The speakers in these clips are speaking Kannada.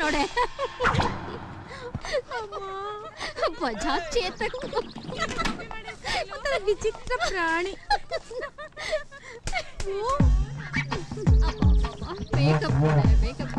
ನೋಡೆ ಮಜಾ ಚೇತಕ್ ವಿಚಿತ್ರ ಪ್ರಾಣಿ ಮೇಕಪ್ ಮೇಕಪ್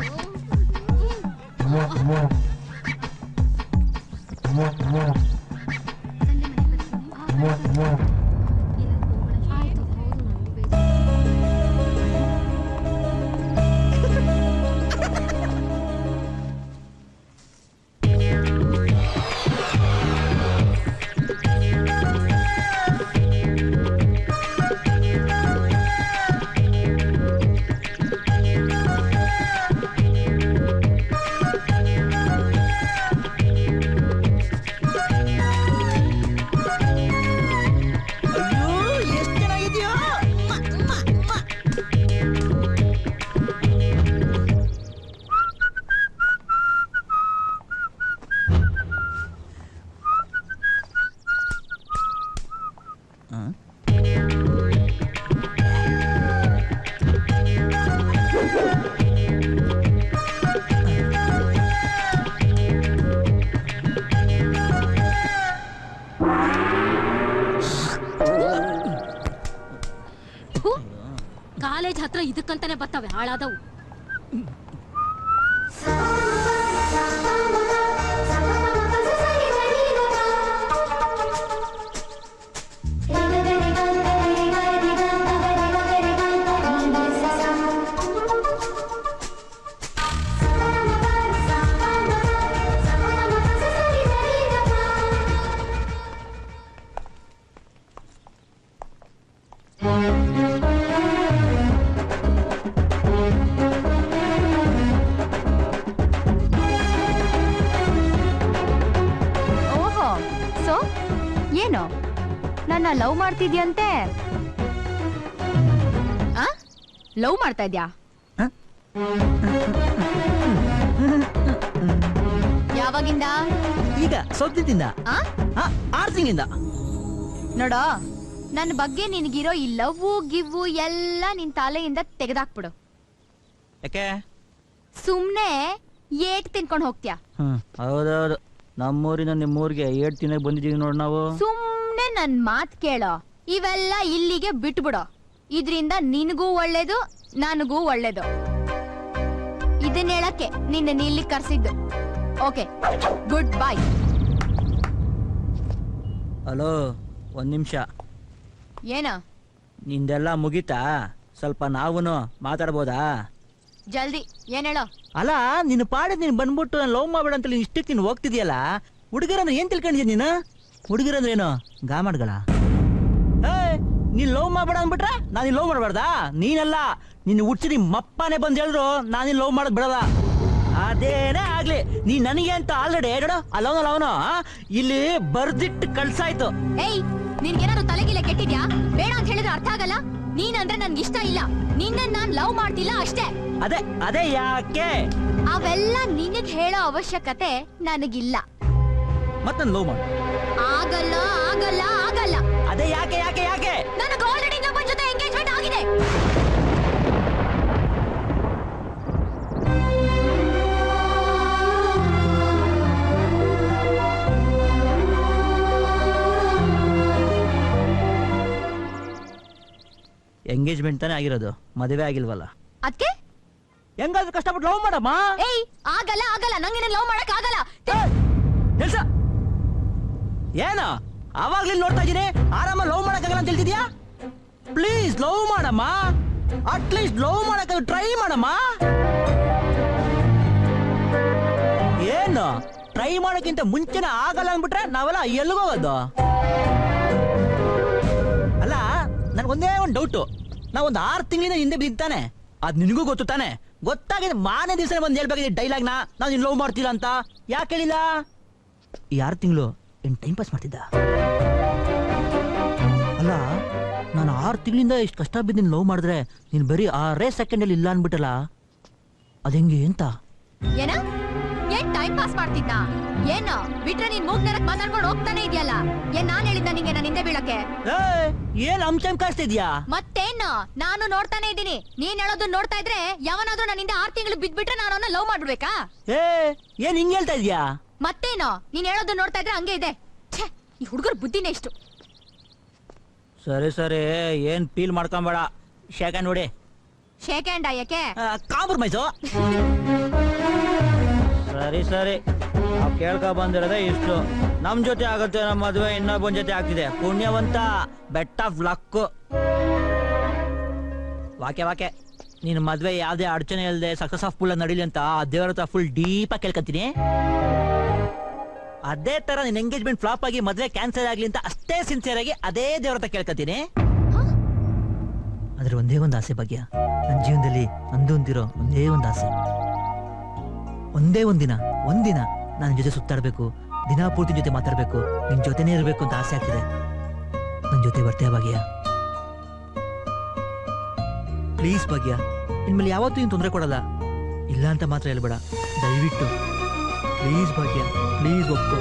ಕಾಲೇಜ್ ಹತ್ರ ಇದಕ್ಕಂತಾನೆ ಬರ್ತವೆ ಹಾಳಾದವು. ಏನು ನನ್ನ ಲವ್ ಮಾಡ್ತಿದ್ಯಂತೆ? ಲವ್ ಮಾಡ್ತಾ ಇದ್ಯಾ? ಯಾವಾಗಿಂದ? ಈಗ ಸ್ವಲ್ಪ ದಿನದಿಂದ, 6 ತಿಂಗಳಿಂದ. ನೋಡೋ, ನನ್ನ ಬಗ್ಗೆ ನಿನಗಿರೋ ಈ ಲವ್ ಗಿವ್ವು ಎಲ್ಲ ನಿನ್ ತಲೆಯಿಂದ ತೆಗೆದಾಕ್ಬಿಡು. ಯಾಕೆ? ಸುಮ್ನೆ ಏಟ್ ತಿನ್ಕೊಂಡು ಹೋಗ್ತೀಯ. ಹೌದೌದು, ನಮ್ಮೂರಿನ ನಿಮ್ಮೂರಿಗೆ 7 ದಿನಕ್ಕೆ ಬಂದಿದ್ದೀವಿ ನೋಡ್ ನಾವು. ಸುಮ್ನೆ ನನ್ ಮಾತ್ ಕೇಳೋ, ಇವೆಲ್ಲ ಇಲ್ಲಿಗೆ ಬಿಟ್ಬಿಡೋ. ಇದ್ರಿಂದ ನಿನಗೂ ಒಳ್ಳೇದು, ನನಗೂ ಒಳ್ಳೇದು. ಇದನ್ನ ಹೇಳಕ್ಕೆ ನಿನ್ನ ಇಲ್ಲಿ ಕರ್ಸಿದ್ದು. Okay, good bye. ಹಲೋ, 1 ನಿಮಿಷ. ಏನ? ನಿಂದೆಲ್ಲ ಮುಗೀತಾ? ಸ್ವಲ್ಪ ನಾವುನು ಮಾತಾಡ್ಬೋದಾ? ಜಲ್ದಿ ಏನ್ ಹೇಳೋ. ಅಲ್ಲ, ನಿನ್ನ ಪಾಡಿದ್ ನೀನ್ ಬಂದ್ಬಿಟ್ಟು ನಾನು ಲವ್ ಮಾಡ್ಬೇಡ ಅಂತ ಇಷ್ಟಕ್ಕೆ ನೀನು ಹೋಗ್ತಿದ್ಯಲ್ಲ. ಹುಡುಗರಂದ್ರೆ ಏನ್ ತಿಳ್ಕೊಂಡಿದ್ಯ ನೀನು? ಹುಡುಗರಂದ್ರೆ ಏನು ಗಾಮಾಡ್ಗಳ? ನೀನ್ ಲವ್ ಮಾಡ್ಬೇಡ ಅಂದ್ಬಿಟ್ರೆ ನಾನು ಲವ್ ಮಾಡ್ಬಾರ್ದಾ? ನೀನಲ್ಲ, ನಿನ್ನ ಹುಡ್ಸಿದಿ ಮಪ್ಪನೇ ಬಂದ್ ಹೇಳಿದ್ರು ನಾನು ಲವ್ ಮಾಡೋದ್ ಬಿಡಲ್ಲ. ಅದೇನೇ ಆಗ್ಲಿ, ನೀ ನನಗೆ ಅಂತ ಆಲ್ರೆಡಿ ನೋಡು ಅಲ್ಲವನು ಇಲ್ಲಿ ಬರ್ದಿಟ್ಟು ಕಳ್ಸಾಯ್ತು. ಏಯ್, ನಿನ್ಗೇನಾದ್ರು ತಲೆಗಿಲ್ಲ ಕೆಟ್ಟಿದ್ಯಾ? ಬೇಡ ಅಂತ ಹೇಳಿದ್ರೆ ಅರ್ಥ ಆಗಲ್ಲ. ನೀನಂದ್ರೆ ನನ್ಗೆ ಇಷ್ಟ ಇಲ್ಲ. ನಿನ್ನ ನಾನ್ ಲವ್ ಮಾಡ್ತಿಲ್ಲ ಅಷ್ಟೇ. ಅದೇ ಯಾಕೆ? ಅವೆಲ್ಲ ನಿನಗ್ ಹೇಳೋ ಅವಶ್ಯಕತೆ ನನಗಿಲ್ಲ. ಮತ್ತೊಂದು ಲವ್ ಮಾಡು. ಆಗಲ್ಲ ಆಗಲ್ಲ ಆಗಲ್ಲ. ಅದೇ ಯಾಕೆ ಯಾಕೆ ಯಾಕೆ? ನನಗೆ ಆಲ್ರೆಡಿ ಇನ್ನೊಬ್ಬನ ಜೊತೆ ಎಂಗೇಜ್ಮೆಂಟ್ ಆಗಿದೆ. ಎಂಗೇಜ್ಮೆಂಟ್ ತಾನೇ ಆಗಿರೋದು, ಮದುವೆ ಆಗಿಲ್ವಲ್ಲ. ಅದಕ್ಕೆ ಹೆಂಗಾದ್ರೂ ಕಷ್ಟಪಟ್ಟು ಲವ್ ಮಾಡಮ್ಮ. ಏಯ್, ಆಗಲ್ಲ ಆಗಲ್ಲ, ನಂಗೆ ಲವ್ ಮಾಡಕ್ ಆಗಲ್ಲ. ಕೆಲ್ಸ ಏನು ಅವಾಗ್ಲಿ ನೋಡ್ತಾ ಇದೀನಿ, ಆರಾಮ ಲವ್ ಮಾಡಕ್ಕಾಗಲ್ಲ ಅಂತ ಹೇಳ್ತಿದ್ಯಾ? ಪ್ಲೀಸ್ ಲವ್ ಮಾಡಮ್ಮ, ಅಟ್ಲೀಸ್ಟ್ ಲವ್ ಮಾಡಕ್ ಟ್ರೈ ಮಾಡಮ್ಮ. ಏನು ಟ್ರೈ ಮಾಡೋಕ್ಕಿಂತ ಮುಂಚೆನೆ ಆಗಲ್ಲ ಅಂದ್ಬಿಟ್ರೆ ನಾವೆಲ್ಲ ಎಲ್ಲಿಗೋಗೋದು? ಅಲ್ಲ, ನನ್ಗೊಂದೇ ಒಂದು ಡೌಟು. ನಾವೊಂದು 6 ತಿಂಗಳಿಂದ ಹಿಂದೆ ಬಿದ್ದಾನೆ, ಅದ್ ನಿನಗೂ ಗೊತ್ತು ತಾನೆ? ಗೊತ್ತಾಗಿದೆ, ಮಾನೇ ದಿವಸ ಬಂದು ಹೇಳ್ಬೇಕಾಗಿದೆ ಡೈಲಾಗ್ನ, ನಾನು ಲವ್ ಮಾಡ್ತಿಲ್ಲ ಅಂತ. ಯಾಕೆ ಹೇಳಿಲ್ಲ? ಈ 6 ತಿಂಗಳು ಏನ್ ಟೈಮ್ ಪಾಸ್ ಮಾಡ್ತಿದ್ದ? ಅಲ್ಲ, ನಾನು 6 ತಿಂಗಳಿಂದ ಇಷ್ಟು ಕಷ್ಟ ಬಿದ್ದು ಲವ್ ಮಾಡಿದ್ರೆ ನೀನ್ ಬರೀ 6 ಸೆಕೆಂಡಲ್ಲಿ ಇಲ್ಲ ಅನ್ಬಿಟ್ಟಲ್ಲ, ಅದ್ ಹೆಂಗೆ ಅಂತ? ಏನ ಏನ್ ಟೈಮ್ ಪಾಸ್ ಮಾಡ್ತಿದ್ನಾ? ಏನು ಬಿಟ್ರೆ ನೀನ್ ಮೂಗ್ ನೆರಕ್ ಮಾತಾಡ್ಕೊಂಡು ಹೋಗ್ತಾನೆ ಇದೆಯಲ್ಲ. ಏನ್ ನಾನ್ ಹೇಳಿದ್ನ ನಿಂಗೆ ನಾನು ಹಿಂದೆ ಬೀಳಕ್ಕೆ? ಏನ್ ಅಂಚಂ ಕಾಸ್ತಿದ್ಯಾ? ಮತ್ತೇನು, ನಾನು ನೋಡ್ತಾನೆ ಇದ್ದೀನಿ. ನೀನ್ ಹೇಳೋದು ನೋಡ್ತಾ ಇದ್ರೆ ಯಾವನಾದ್ರೂ ನನ್ನಿಂದ 6 ತಿಂಗಳು ಬಿದ್ಬಿಟ್ರೆ ನಾನು ಅವನ್ನ ಲವ್ ಮಾಡ್ಬಿಡ್ಬೇಕಾ? ಏನ್ ಹಿಂಗ್ ಹೇಳ್ತಾ ಇದ್ಯಾ? ಮತ್ತೇನು, ನೀನ್ ಹೇಳೋದು ನೋಡ್ತಾ ಇದ್ರೆ ಹಂಗೆ ಇದೆ. ಛೇ, ಈ ಹುಡುಗರ ಬುದ್ಧಿನೇ ಇಷ್ಟು. ಸರಿ ಸರಿ, ಏನ್ ಫೀಲ್ ಮಾಡ್ಕೊಂಬೇಡ. ಶೇಖಂಡ್ ನೋಡಿ. ಶೇಕ್ ಹ್ಯಾಂಡ್ ಯಾಕೆ? ಕಾಂಪ್ರಮೈಸು. ಸರಿ ಸರಿ, ನಾವ್ ಕೇಳ್ಕೊ ಬಂದಿರೋದೇ ಇಷ್ಟು. ನಮ್ ಜೊತೆ ಆಗುತ್ತೆ ನಮ್ಮ ಮದ್ವೆ, ಇನ್ನೊಬ್ಬನ ಜೊತೆ ಆಗ್ತಿದೆ. ಪುಣ್ಯವಂತ, ಬೆಟ್ ಆಫ್ ಲಕ್. ವಾಕೆ ನಿನ್ ಮದ್ವೆ ಯಾವ್ದೇ ಅಡಚಣೆ ಇಲ್ಲದೆ ಸಕ್ಸಸ್ಫುಲ್ ನಡೀಲಿ ಅಂತ ದೇವರ ಹತ್ರ ಫುಲ್ ಡೀಪ್ ಆಗಿ ಕೇಳ್ಕೊಂತೀನಿ. ಅದೇ ತರ ನಿನ್ ಎಂಗೇಜ್ಮೆಂಟ್ ಫ್ಲಾಪ್ ಆಗಿ ಮದ್ವೆ ಕ್ಯಾನ್ಸಲ್ ಆಗ್ಲಿ ಅಂತ ಅಷ್ಟೇ ಸಿನ್ಸಿಯರ್ ಆಗಿ ಅದೇ ದೇವರ ಹತ್ರ ಕೇಳ್ಕೊತೀನಿ. ಆದ್ರೆ ಒಂದೇ ಒಂದು ಆಸೆ ಭಾಗ್ಯ, ನನ್ನ ಜೀವನದಲ್ಲಿ ಅಂದು ಅಂತಿರೋ ಒಂದೇ ಒಂದು ಆಸೆ. ಒಂದೇ ಒಂದಿನ ನನ್ನ ಜೊತೆ ಸುತ್ತಾಡ್ಬೇಕು, ದಿನ ಪೂರ್ತಿ ಜೊತೆ ಮಾತಾಡ್ಬೇಕು, ನಿನ್ ಜೊತೆನೇ ಇರಬೇಕು ಅಂತ ಆಸೆ ಆಗ್ತಿದೆ. ನನ್ ಜೊತೆ ಬರ್ತೀಯ ಭಾಗ್ಯ? ಪ್ಲೀಸ್ ಭಾಗ್ಯ, ಇನ್ಮೇಲೆ ಯಾವತ್ತೂ ನೀನು ತೊಂದರೆ ಕೊಡಲ್ಲ. ಇಲ್ಲ ಅಂತ ಮಾತ್ರ ಹೇಳ್ಬೇಡ, ದಯವಿಟ್ಟು. Please Bhagya, please ಒಪ್ಕೋ.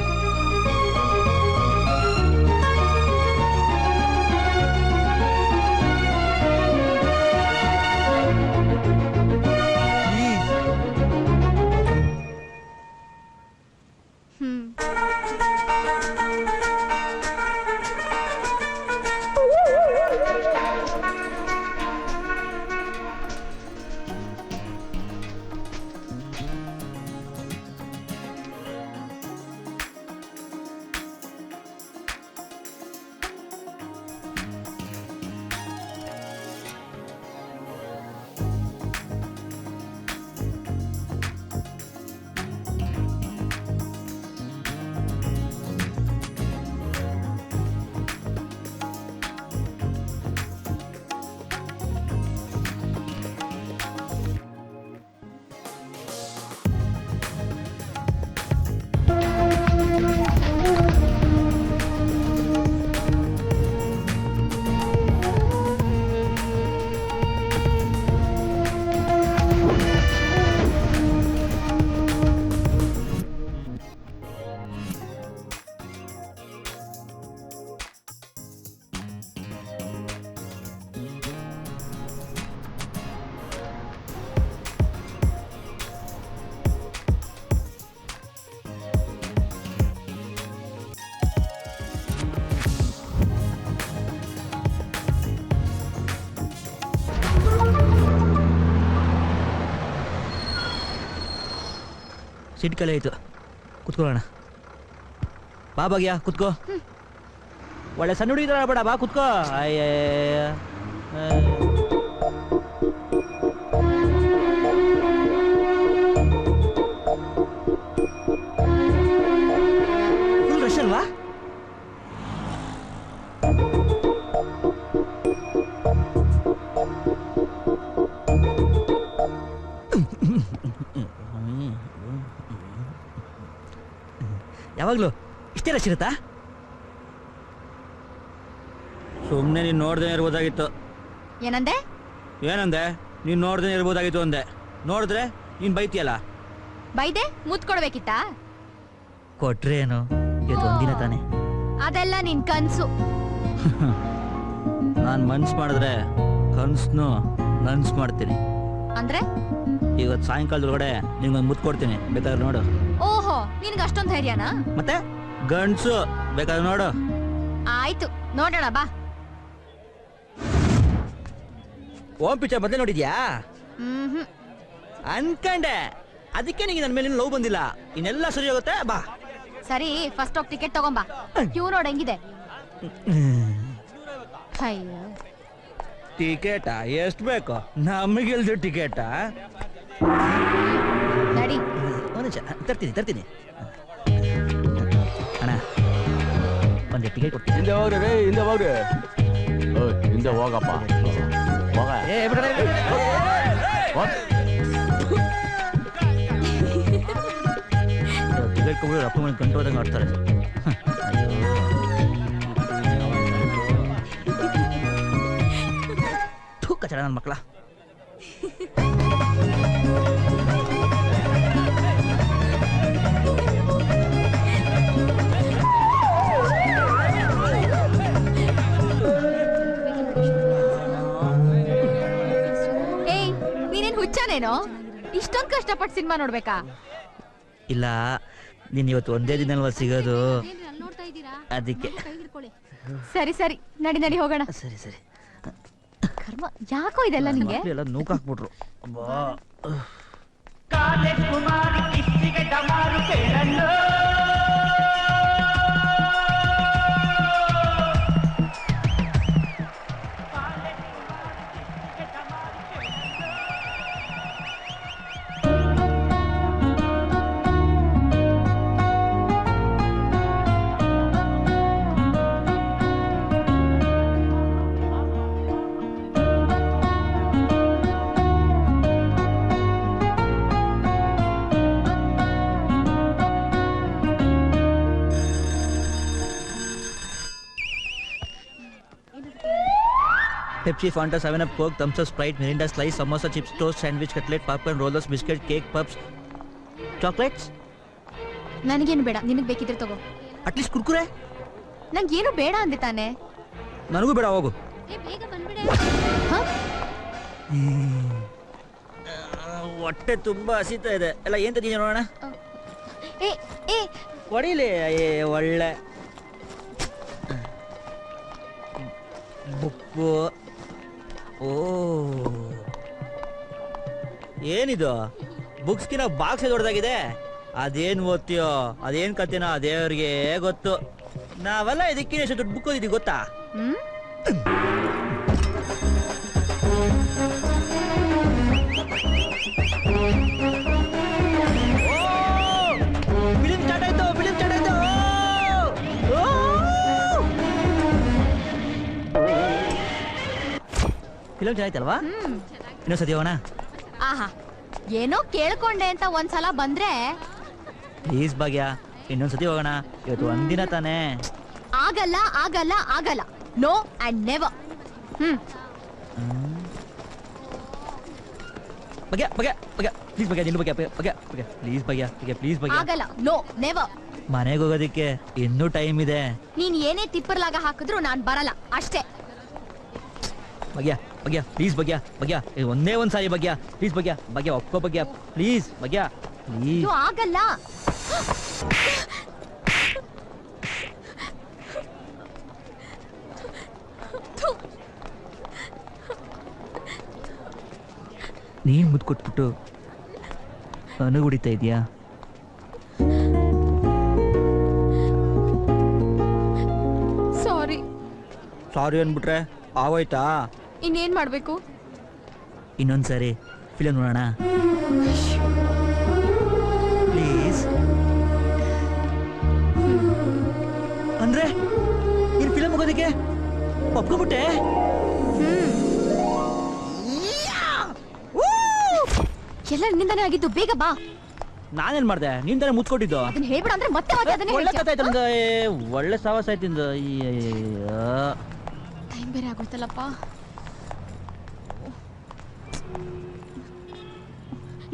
ಸೀಟ್ ಕಲೆ ಆಯ್ತು, ಕುತ್ಕೊಳ್ಳೋಣ. ಬಾ ಭಾಗ್ಯ, ಕುತ್ಕೋ. ಒಳ್ಳೆ ಸಣ್ಣ ಹುಡುಗಿ ತರ ಬೇಡ, ಬಾ ಕುತ್ಕೋ. ಫುಲ್ ರಶ್ ಅಲ್ವಾ? ಯಾವಾಗ್ಲೂ ಇಷ್ಟೇ ರಶ್ ಇರುತ್ತಾ? ಸುಮ್ಮನೆ ನೀನು ನೋಡ್ದೇ ಇರ್ಬೋದಾಗಿತ್ತು. ಏನಂದೆ? ನೀನು ನೋಡ್ದೇ ಇರ್ಬೋದಾಗಿತ್ತು ಅಂದೆ. ನೋಡಿದ್ರೆ ನೀನ್ ಬೈತಿಯಲ್ಲ. ಬೈದೆ ಮುತ್ ಕೊಡ್ಬೇಕಿತ್ತಾ? ಕೊಟ್ರೆ ಏನು, ಇದು ಒಂದಿನ ತಾನೆ. ಅದೆಲ್ಲ ನಿನ್ ಕನ್ಸು. ನಾನು ಮನ್ಸು ಮಾಡಿದ್ರೆ ಕನ್ಸ್ನು ನನ್ಸ್ ಮಾಡ್ತೀನಿ. ಅಂದ್ರೆ ಇವತ್ತು ಸಾಯಂಕಾಲದೊಳಗಡೆ ನಿಮ್ಗೊಂದು ಮುತ್ತು ಕೊಡ್ತೀನಿ, ಬೇಕಾದ್ರೆ ನೋಡು. ಓಹೋ, ನಿನ್ಗೆ ಅಷ್ಟೊಂದು ಧೈರ್ಯನಾ? ಮತ್ತೆ ಗಂಡ್ಸು, ಬೇಕಾದ್ರೆ ನೋಡು. ಆಯ್ತು, ನೋಡೋಣ ಬಾ. ಓಂ ಪಿಕ್ಚರ್ ಮೊದಲೇ ನೋಡಿದ್ಯಾ? ಹ್ಮ್. ಅನ್ಕಂಡೆ, ಅದಕ್ಕೆ ನಿಂಗೆ ನನ್ನ ಮೇಲೆ ಲವ್ ಬಂದಿಲ್ಲ. ಇನ್ನೆಲ್ಲ ಸರಿ ಹೋಗುತ್ತೆ, ಬಾ. ಸರಿ, ಫಸ್ಟ್ ಹೋಗಿ ಟಿಕೆಟ್ ತಗೊಂಬಾ. ಕ್ಯೂ ನೋಡ್ ಹೆಂಗಿದೆ. ಅಯ್ಯೋ, ಟಿಕೆಟಾ? ಎಷ್ಟು ಬೇಕು ನಮಗಿಲ್ದು ಟಿಕೆಟಾ? ನಡಿ. ತರ್ತೀನಿ ಅಣ್ಣ, ಒಂದು ಟಿಕೆಟ್ ಕೊಡ್ತೀನಿ. ಹಿಂದೆ ಹೋಗ್ರಿ, ಹಿಂದೆ ಹೋಗ್ರಿ. ಹಿಂದೆ ಹೋಗಪ್ಪ, ಹೋಗ. ಟಿಕೆಟ್ ಕೊಡ್ಬಿಟ್ಟು ಅಪ್ಪ ಮನೆ ಗಂಟು ಹೋದಂಗೆ ಆಡ್ತಾರೆ. ಕಚಡ ನನ್ನ ಮಕ್ಕಳ. ಏನೋ ಇಷ್ಟೊಂದ್ ಕಷ್ಟಪಟ್ಟು ಸಿನಿಮಾ ನೋಡ್ಬೇಕಾ? ಇಲ್ಲ ನೀನ್ ಇವತ್ತು ಒಂದೇ ದಿನ ಅಲ್ವಾ ಸಿಗೋದು, ಏನ್ರಿ ಅಲ್ಲಿ ನೋಡ್ತಾ ಇದ್ದೀರಾ? ಅದಕ್ಕೆ. ಕೈ ಹಿಡ್ಕೊಳ್ಳಿ. ಸರಿ ಸರಿ ನಡಿ ನಡಿ ಹೋಗೋಣ. ಸರಿ ಸರಿ. ಕರ್ಮ ಯಾಕೋ ಇದೆಲ್ಲ ನಿಂಗೆ? ಎಲ್ಲ ನೂಕ್ ಹಾಕ್ಬಿಟ್ರು. ಅಬ್ಬಾ. Pepsi, Fanta, 7-Up, Coke, Thumbs Up, Sprite, Mirinda, Slice, Samosa, Chips, Toast, Sandwich, Cutlet, Popcorn, Rollers, Biscuit, Cake, Puffs, Chocolates. ನನಗೇನು ಬೇಡ, ನಿನಗ್ ಬೇಕಿದ್ರೆ ತಗೋ. ಅಟ್ಲೀಸ್ಟ್ ಕುರ್ಕುರೆ. ನಂಗೇನು ಬೇಡ ಅಂದೆ ತಾನೆ. ನನಗೂ ಬೇಡ, ಹೋಗು. ಏ ಬೇಗ ಬಂದ್ಬಿಡೆ. ಹ? ಹೊಟ್ಟೆ ತುಂಬಾ ಹಸಿತಾ ಇದೆ. ಎಲ್ಲ ಏನ್ ತಿಂತೀನಿ ನೋಡೋಣ. ಏ ಏ ಹೊಡಿಲಿ. ಒಳ್ಳೆ ಬುಕ್ಕು. ಓ ಏನಿದು? ಬುಕ್ಸ್ಗಿನ ಬಾಕ್ಸ್ ದೊಡ್ಡದಾಗಿದೆ. ಅದೇನ್ ಓದ್ತೀಯೋ ಅದೇನ್ ಕತೆನೋ ಅದೇವ್ರಿಗೆ ಗೊತ್ತು. ನಾವೆಲ್ಲ ಇದಕ್ಕಿನ ಎಷ್ಟು ದೊಡ್ಡ ಬುಕ್ ಓದಿದ್ದೀವಿ ಗೊತ್ತಾ? ಫಿಲಿಂ ಸ್ಟಾರ್ಟ್ ಆಯ್ತು. ಫಿಲಂ ಚೆನ್ನಾಯ್ತಲ್ವಾ? ಇನ್ನೊಂದ್ಸತಿ ಹೋಗೋಣ. ಆಹಾ ಏನೋ ಕೇಳ್ಕೊಂಡೆ ಅಂತ ಒಂದ್ಸಲ ಬಂದ್ರೆ ಪ್ಲೀಸ್ ಭಾಗ್ಯ, ಇನ್ನೊಂದ್ಸತಿ ಹೋಗೋಣ. ಇವತ್ತು ಒಂದಿನ ತಾನೇ. ಆಗಲ್ಲ ಆಗಲ್ಲ ಆಗಲ್ಲ. No and never. Bhagya please Bhagya, ನಿನ್ನ ಭಾಗ್ಯ ಪ್ಲೀಸ್ ಭಾಗ್ಯ. ಆಗಲ್ಲ. No never. ಮನೆಗೆ ಹೋಗೋದಿಕ್ಕೆ ಇನ್ನೂ ಟೈಮ್ ಇದೆ. ನೀನ್ ಏನೇ ತಿಪ್ಪರ್ಲಾಗ ಹಾಕಿದ್ರು ನಾನ್ ಬರಲ್ಲ ಅಷ್ಟೇ. ಭಾಗ್ಯ ಪ್ಲೀಸ್ ಭಾಗ್ಯ ಒಂದೇ ಒಂದ್ ಸಾರಿ ಭಾಗ್ಯ please Bhagya ಒಪ್ಕೋ Bhagya please Bhagya please. ಇದು ಆಗಲ್ಲ. ನೀನ್ ಮುದ್ದು ಕೊಟ್ಬಿಟ್ಟು ನನಗೆ ಹೊಡಿತಾ ಇದೀಯಾ? ಸಾರಿ ಅಂದ್ಬಿಟ್ರೆ ಆಗೋಯ್ತಾ? ಇನ್ನೇನ್ ಮಾಡ್ಬೇಕು? ಇನ್ನೊಂದ್ಸರಿ ಫಿಲಮ್ ನೋಡೋಣ ಪ್ಲೀಸ್. ಅಂದ್ರೆ ನೀನ್ ಫಿಲಮ್ ಹೋಗೋದಕ್ಕೆ ಒಪ್ಕೊಂಡ್ಬಿಟ್ಟೆ? ಎಲ್ಲ ನಿನ್ನಿಂದಾನೇ ಆಗಿದ್ದು. ಬೇಗ ಬಾ. ನಾನೇನ್ ಮಾಡ್ದೆ? ನೀನ್ ತಾನೇ ಮುಚ್ಕೊಟ್ಟಿದ್ದು. ಅದನ್ನ ಹೇಳ್ಬಿಡ ಅಂದ್ರೆ ಮತ್ತೆ ಅದನ್ನೇ ಒಳ್ಳೆ ಕಥೆ ಆಯ್ತು ನಂಗೆ. ಒಳ್ಳೆ ಸಾವಾಸ ಆಯ್ತಿಂದ. ಟೈಮ್ ಬೇರೆ ಆಗೋಯ್ತಲ್ಲಪ್ಪ.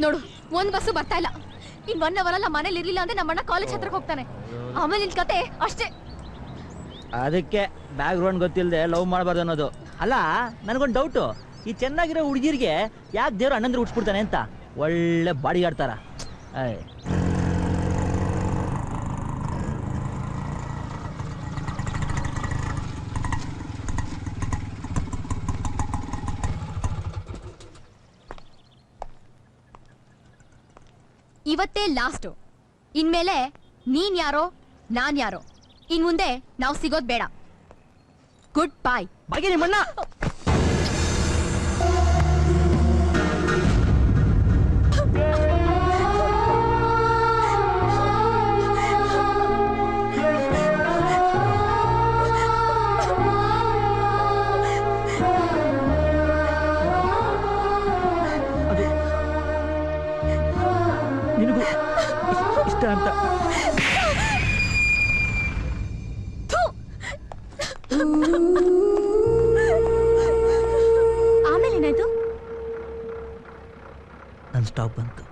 ನೋಡು ಒಂದ್ ಬಸ್ಸು ಬರ್ತಾ ಇಲ್ಲ. ಇನ್ 1 ಅವರ್ ಅಲ್ಲ ಮನೇಲಿ ಇರ್ಲಿಲ್ಲ ಅಂದ್ರೆ ನಮ್ಮಣ್ಣ ಕಾಲೇಜ್ ಹತ್ರಕ್ಕೆ ಹೋಗ್ತಾನೆ. ಆಮೇಲೆ ನಿನ್ ಕತೆ ಅಷ್ಟೇ. ಅದಕ್ಕೆ ಬ್ಯಾಕ್ ಗ್ರೌಂಡ್ ಗೊತ್ತಿಲ್ಲದೆ ಲವ್ ಮಾಡಬಾರ್ದು ಅನ್ನೋದು. ಅಲ್ಲ ನನಗೊಂದು ಡೌಟು, ಈ ಚೆನ್ನಾಗಿರೋ ಹುಡುಗಿರಿಗೆ ಯಾಕೆ ದೇವ್ರು ಅಣ್ಣಂದ್ರೆ ಹುಡ್ಸ್ಬಿಡ್ತಾನೆ ಅಂತ. ಒಳ್ಳೆ ಬಾಡಿ ಆಡ್ತಾರ. ಇವತ್ತೇ ಲಾಸ್ಟ್. ಇನ್ಮೇಲೆ ನೀನ್ ಯಾರೋ ನಾನ್ ಯಾರೋ. ಇನ್ ಮುಂದೆ ನಾವು ಸಿಗೋದ್ ಬೇಡ. Good bye. ಬಾಗಿ ನಿಮ್ಮಣ್ಣ. ನಿನಗೂ ಇಷ್ಟ ಅಂತ. ಆಮೇಲೆ ಏನಾಯ್ತು? ನನ್ನ ಸ್ಟಾಪ್ ಬಂತು.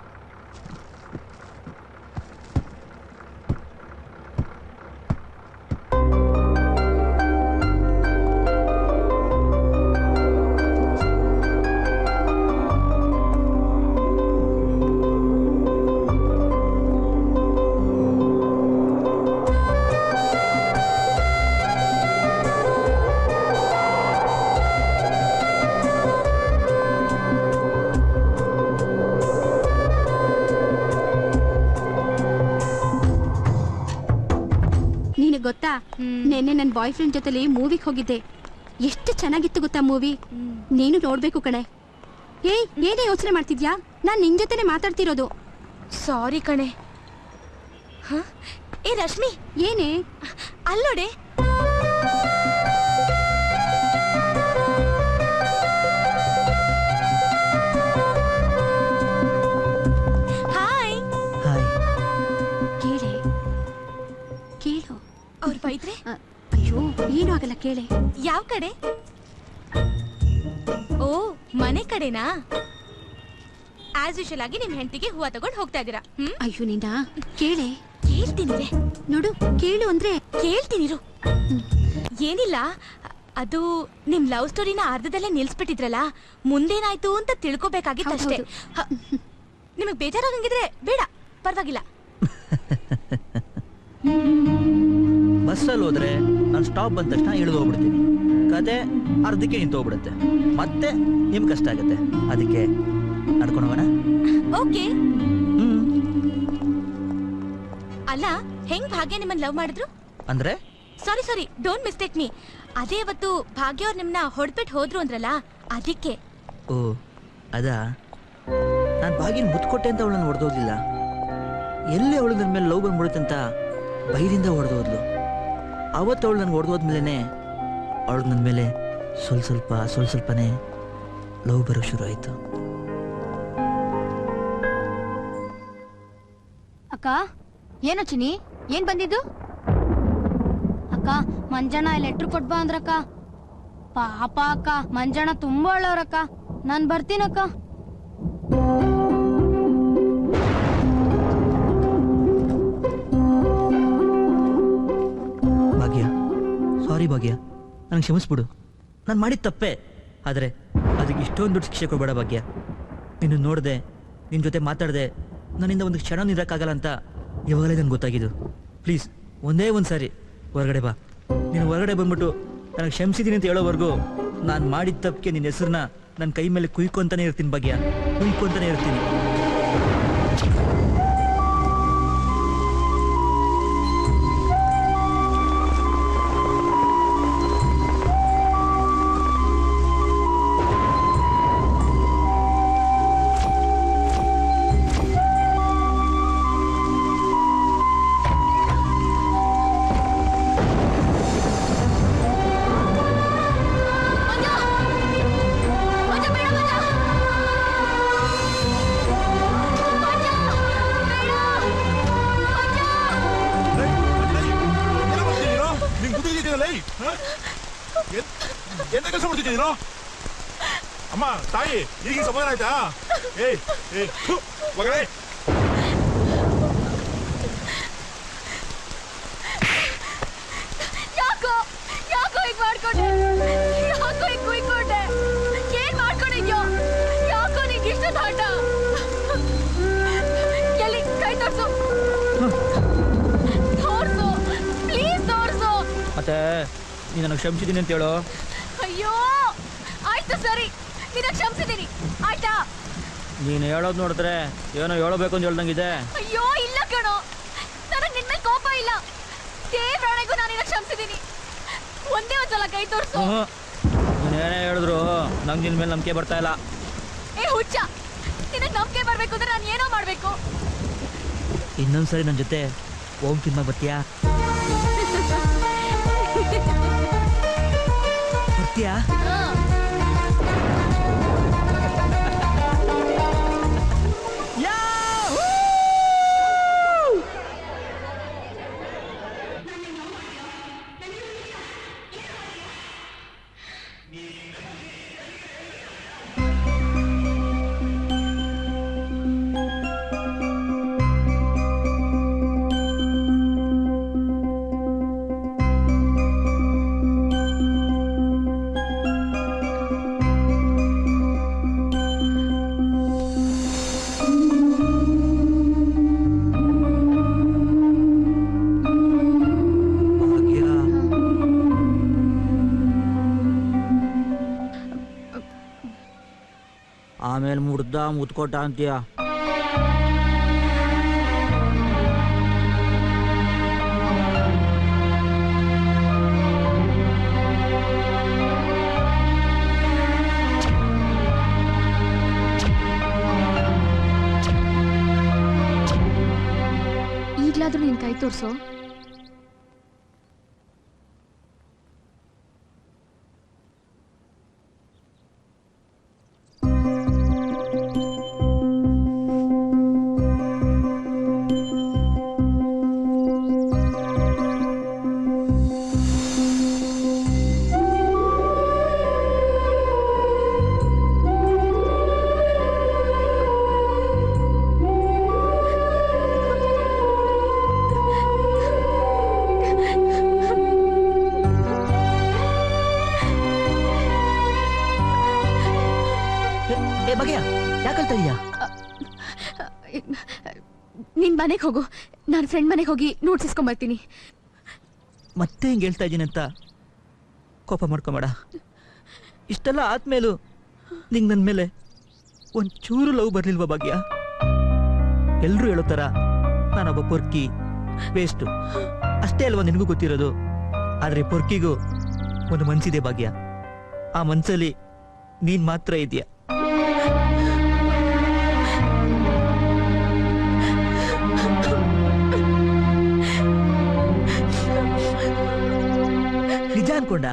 ನೆನ್ನೆ ನನ್ನ ಬಾಯ್ ಫ್ರೆಂಡ್ ಜೊತೆಲಿ ಮೂವಿಗೆ ಹೋಗಿದ್ದೆ. ಎಷ್ಟು ಚೆನ್ನಾಗಿತ್ತು ಗೊತ್ತಾ ಮೂವಿ. ನೀನು ನೋಡ್ಬೇಕು ಕಣೆ. ಏಯ್, ಏನೇ ಯೋಚನೆ ಮಾಡ್ತಿದ್ಯಾ? ನಾನ್ ನಿನ್ ಜೊತೆನೆ ಮಾತಾಡ್ತಿರೋದು. ಸಾರಿ ಕಣೆ. ಏ ರಶ್ಮಿ, ಏನೇ? ಅಲ್ಲೋಡೆ. ಹಾಯ್. ಹಾಯ್. ಕೇಳೆ, ಕೇಳು. ಅವ್ರು ಬೈದ್ರೆ? ಅಯ್ಯೋ, ಏನೂ ಆಗಲ್ಲ, ಕೇಳೆ. ಯಾವ ಕಡೆ? ಓ, ಮನೆ ಕಡೆನಾ? ಆಸ್ ಯೂಶುವಲ್ ಆಗಿ ನಿಮ್ ಹೆಂಡತಿಗೆ ಹೂವ ತಗೊಂಡ್ ಹೋಗ್ತಾ ಇದೀರಾ? ಅಯ್ಯೋ ನಿನ್ನ, ಕೇಳೆ. ಕೇಳ್ತೀನಿ ನೋಡು, ಕೇಳು ಅಂದ್ರೆ. ಕೇಳ್ತೀನಿರು. ಏನಿಲ್ಲ, ಅದು ನಿಮ್ ಲವ್ ಸ್ಟೋರಿನ ಅರ್ಧದಲ್ಲೇ ನಿಲ್ಸ್ಬಿಟ್ಟಿದ್ರಲ್ಲ, ಮುಂದೇನಾಯ್ತು ಅಂತ ತಿಳ್ಕೊಬೇಕಾಗಿತ್ತಷ್ಟೇ. ನಿಮಗ್ ಬೇಜಾರಾಗಂಗಿದ್ರೆ ಬೇಡ, ಪರವಾಗಿಲ್ಲ. ಬಸ್ಸಲ್ಲಿ ಹೋದ್ರೆ ನಾನು ಸ್ಟಾಪ್ ಬಂದ ತಕ್ಷಣ ಇಳಿದು ಹೋಗ್ಬಿಡ್ತೀನಿ. ಕತೆ ಅರ್ಧಕ್ಕೆ ನಿಂತು ಹೋಗ್ಬಿಡುತ್ತೆ. ಮತ್ತೆ ನಿಮ್ ಕಷ್ಟ ಆಗತ್ತೆ. ಅದಕ್ಕೆ ನಡ್ಕೊಂಡು ಹೋಗೋಣ. ಓಕೆ. ಅಲ್ಲ, ಹೆಂಗ್ ಭಾಗ್ಯ ನಿಮ್ಮನ್ನ ಲವ್ ಮಾಡಿದ್ರು? ಅಂದ್ರೆ ಸಾರಿ, ಡೋಂಟ್ ಮಿಸ್ಟೇಕ್ ಮೀ. ಅದೇ ಅವತ್ತು ಭಾಗ್ಯ ಅವ್ರು ನಿಮ್ನ ಹೊಡ್ಬಿಟ್ಟು ಹೋದ್ರು ಅಂದ್ರಲ್ಲ, ಅದಕ್ಕೆ. ಓ ಅದಾ? ನಾನು ಭಾಗ್ಯನ ಮುತ್ತು ಕೊಟ್ಟೆ ಅಂತ ಅವಳನ್ನ ಹೊಡೆದೋಗ್ಲಿಲ್ಲ. ಎಲ್ಲಿ ಅವಳು ನನ್ನ ಮೇಲೆ ಲವ್ ಬಂದ್ಬಿಡುತ್ತೆ ಅಂತ ಬೈರಿಂದ ಹೊಡೆದೋದ್ಲು. ಅವತ್ತು ಅವಳು ನನ್ಗೆ ಹೊಡೆದೋದ್ಮೇಲೆ ಅವಳು ನನ್ನ ಮೇಲೆ ಸ್ವಲ್ಪನೇ ಲವ್ ಬರೋಕ್ಕೆ ಶುರು ಆಯಿತು. ಅಕ್ಕ, ಏನೋ ಚಿನಿ, ಏನ್ ಬಂದಿದ್ದು? ಅಕ್ಕ, ಮಂಜಣ್ಣ ಲೆಟ್ರ್ ಕೊಟ್ಬಾ ಅಂದ್ರಕ್ಕ. ಪಾಪ ಅಕ್ಕ, ಮಂಜಣ್ಣ ತುಂಬಾ ಒಳ್ಳೆಯವ್ರಕ್ಕ. ನಾನ್ ಬರ್ತೀನಕ್ಕ. ಭಾಗ್ಯ, ಸಾರಿ ಭಾಗ್ಯ, ನನಗೆ ಕ್ಷಮಿಸ್ಬಿಡು. ನಾನು ಮಾಡಿದ ತಪ್ಪೆ. ಆದರೆ ಅದಕ್ಕೆ ಇಷ್ಟೊಂದು ದೊಡ್ಡ ಶಿಕ್ಷೆ ಕೊಡಬೇಡ ಭಾಗ್ಯ. ನಿನ್ನ ನೋಡಿದೆ, ನಿನ್ನ ಜೊತೆ ಮಾತಾಡಿದೆ, ನನ್ನಿಂದ ಒಂದು ಕ್ಷಣ ಇರೋಕ್ಕಾಗಲ್ಲ ಅಂತ ಇವಾಗಲೇ ನನಗೆ ಗೊತ್ತಾಗಿದ್ದು. ಪ್ಲೀಸ್ ಒಂದೇ ಒಂದು ಸಾರಿ ಹೊರಗಡೆ ಬಾ. ನೀನು ಹೊರಗಡೆ ಬಂದ್ಬಿಟ್ಟು ನನಗೆ ಕ್ಷಮಿಸಿದ್ದೀನಿ ಅಂತ ಹೇಳೋವರೆಗೂ ನಾನು ಮಾಡಿದ ತಪ್ಪಿಗೆ ನಿನ್ನ ಹೆಸರನ್ನ ನನ್ನ ಕೈ ಮೇಲೆ ಕುಯ್ಕೊಂತಾನೆ ಇರ್ತೀನಿ ಭಾಗ್ಯ, ಕುಯ್ಕೊಂತಾನೆ ಇರ್ತೀನಿ. ಎಂತ ಕೆಲಸ ಮಾಡ್ತಿದ್ದೀ ನೀನು? ಅಮ್ಮ, ತಾಯಿ, ಈಗ ಸಮಾಧಾನ ಆಯ್ತಾ? ಮಗಳೇ, ಯಾಕೋ ಈಗ ಮಾಡ್ಕೊಂಡೆ? ಯಾಕೋ ಈಗ ಕುಯ್ಕೊಂಡೆ? ಏನ್ ಮಾಡ್ಕೊಂಡಿದ್ಯೋ? ಯಾಕೋ ನಿಂಗೆ ಇಷ್ಟೊಂದು ಆಟ? ಎಲ್ಲಿ ಕೈ ತೋರ್ಸು, ಪ್ಲೀಸ್ ತೋರ್ಸು. ಮತ್ತೆ ನೀನು ನನಗೆ ಕ್ಷಮಿಸಿದ್ದೀನಿ ಅಂತ ಹೇಳೋ. ಅಯ್ಯೋ, ಆಯ್ತು ಸರಿ, ನಿನ್ನ ಕ್ಷಮಿಸಿದ್ದೀನಿ, ಆಯ್ತಾ? ನೀನು ಹೇಳೋದು ನೋಡಿದ್ರೆ ಏನೋ ಹೇಳಬೇಕು ಅಂತ ಹೇಳ್ದಂಗಿದೆ. ಅಯ್ಯೋ ಇಲ್ಲ ಕಣೋ, ನನಗೆ ನಿನ್ ಮೇಲೆ ಕೋಪ ಇಲ್ಲ. ದೇವ್ರಾಣೆಗೂ ನಾನು ನಿನ್ನ ಕ್ಷಮಿಸಿದ್ದೀನಿ. ಒಂದೇ ಒಂದ್ಸಲ ಕೈ ತೋರಿಸು. ನೀನೇನೇ ಹೇಳಿದ್ರು ನಂಗೆ ನಿನ್ನ ಮೇಲೆ ನಂಬಿಕೆ ಬರ್ತಾ ಇಲ್ಲ. ಏ ಹುಚ್ಚ, ನಿನಗೆ ನಂಬಿಕೆ ಬರ್ಬೇಕು ಅಂದ್ರೆ ನಾನು ಏನೋ ಮಾಡ್ಬೇಕು. ಇನ್ನೊಂದ್ಸರಿ ನನ್ನ ಜೊತೆ ಓಂ ಸಿನಿಮಾ ಬರ್ತೀಯಾ? ಬರ್ತೀಯಾ? ಆಮೇಲೆ ಮುಡ್ದ ಮುತ್ಕೊಟ ಅಂತೀಯ. ನಿನ್ ಕೈ ತೋರ್ಸು. ಏ ಬಗೆಯ ಯಾಕಲ್ತಾ ಇದೀಯಾ? ನಿನ್ ಮನೆಗೆ ಹೋಗು, ನಾನು ಫ್ರೆಂಡ್ ಮನೆಗೆ ಹೋಗಿ ನೋಟ್ಸ್ ಇಸ್ಕೊಂಬರ್ತೀನಿ. ಮತ್ತೆ ಹಿಂಗೆ ಹೇಳ್ತಾ ಇದ್ದೀನಿ ಅಂತ ಕೋಪ ಮಾಡ್ಕೊಂಬೇಡ. ಇಷ್ಟೆಲ್ಲ ಆದ್ಮೇಲೂ ನಿಂಗೆ ನನ್ನ ಮೇಲೆ ಒಂಚೂರು ಲವ್ ಬರ್ಲಿಲ್ವಾ ಭಾಗ್ಯ? ಎಲ್ಲರೂ ಹೇಳೋ ಥರ ನಾನೊಬ್ಬ ಪೊರ್ಕಿ, ವೇಸ್ಟು ಅಷ್ಟೇ ಅಲ್ವಾ ನಿನಗೂ ಗೊತ್ತಿರೋದು. ಆದರೆ ಪೊರ್ಕಿಗೂ ಒಂದು ಮನ್ಸಿದೆ ಭಾಗ್ಯ. ಆ ಮನ್ಸಲ್ಲಿ ನೀನ್ ಮಾತ್ರ ಇದೆಯಾ. ನಿಜ ಅನ್ಕೊಂಡ?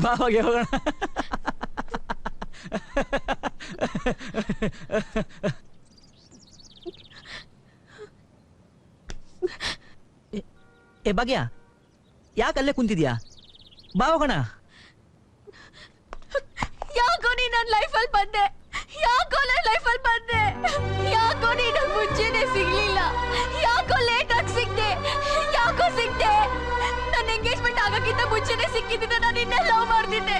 ಬಾವಾಗೆ ಹೋಗೋಣ. ಏ ಭಾಗ್ಯ, ಯಾಕಲ್ಲೇ ಕುಂತಿದ್ಯಾ? ಬಾ ಹೋಗೋಣ. ಯಾಕೋ ನೀ ನನ್ನ ಲೈಫಲ್ಲಿ ಬಂದೆ? ಯಾಕೋ ನನ್ನ ಲೈಫಲ್ಲಿ ಬಂದೆ? ಯಾಕೋ ನೀ ನಂಗೆ ಮುಂಚೆನೆ ಸಿಗ್ಲಿಲ್ಲ? ಯಾಕೋ ಲೇಟ್ ಆಗಿ ಸಿಗ್ದೆ? ಯಾಕೋ ಸಿಗ್ದೆ? ನನ್ನ ಎಂಗೇಜ್ಮೆಂಟ್ ಆಗಕ್ಕಿಂತ ಮುಂಚೆನೆ ಸಿಕ್ಕಿದ್ದಿದ್ದ ನಾನು ಇನ್ನೇ ಲವ್ ಮಾಡ್ತಿದ್ದೆ.